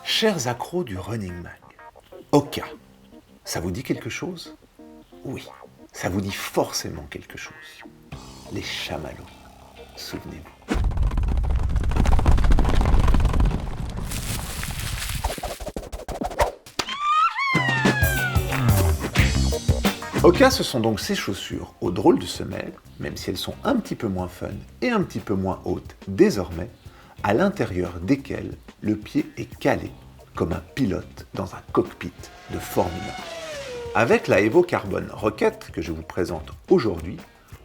Chers accros du Running Mag, Hoka, ça vous dit quelque chose? Oui, ça vous dit forcément quelque chose. Les chamallows, souvenez-vous. Hoka, ce sont donc ces chaussures aux drôles de semelles, même si elles sont un petit peu moins fun et un petit peu moins hautes désormais, à l'intérieur desquelles le pied est calé comme un pilote dans un cockpit de Formule 1. Avec la Evo Carbon Rocket que je vous présente aujourd'hui,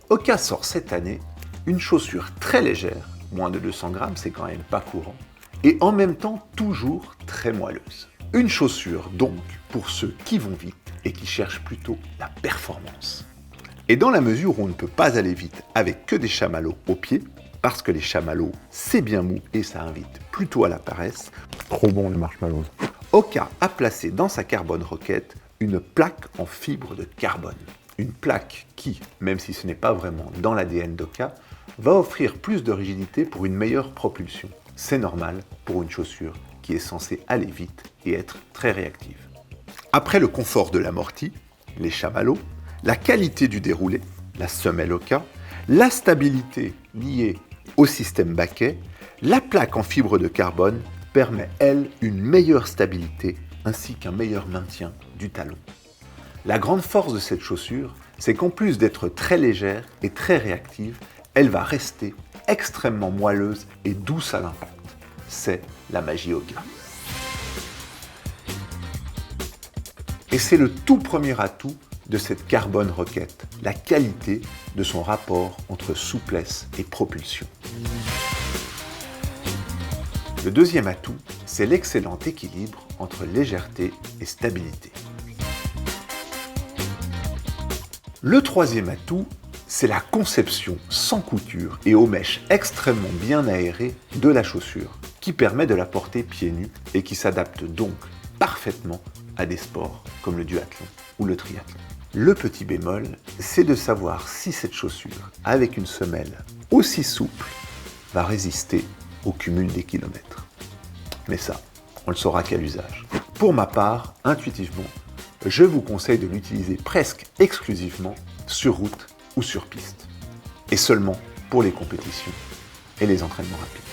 Hoka sort cette année une chaussure très légère, moins de 200 grammes, c'est quand même pas courant, et en même temps toujours très moelleuse. Une chaussure donc pour ceux qui vont vite et qui cherchent plutôt la performance. Et dans la mesure où on ne peut pas aller vite avec que des chamallows aux pieds, parce que les chamallows c'est bien mou et ça invite plutôt à la paresse, Trop bon les marshmallows. Hoka a placé dans sa Carbon Rocket une plaque en fibre de carbone. Une plaque qui, même si ce n'est pas vraiment dans l'ADN d'Hoka, va offrir plus de rigidité pour une meilleure propulsion. C'est normal pour une chaussure qui est censée aller vite et être très réactive. Après le confort de l'amorti, les chamallows, la qualité du déroulé, la semelle Hoka, la stabilité liée au système baquet, la plaque en fibre de carbone permet, elle, une meilleure stabilité ainsi qu'un meilleur maintien du talon. La grande force de cette chaussure, c'est qu'en plus d'être très légère et très réactive, elle va rester extrêmement moelleuse et douce à l'impact. C'est la magie Hoka. Et c'est le tout premier atout de cette Carbon Rocket, la qualité de son rapport entre souplesse et propulsion. Le deuxième atout, c'est l'excellent équilibre entre légèreté et stabilité. Le troisième atout, c'est la conception sans couture et aux mèches extrêmement bien aérées de la chaussure, qui permet de la porter pieds nus et qui s'adapte donc parfaitement à des sports comme le duathlon ou le triathlon. Le petit bémol, c'est de savoir si cette chaussure, avec une semelle aussi souple, va résister au cumul des kilomètres. Mais ça, on le saura qu'à l'usage. Pour ma part, intuitivement, je vous conseille de l'utiliser presque exclusivement sur route ou sur piste. Et seulement pour les compétitions et les entraînements rapides.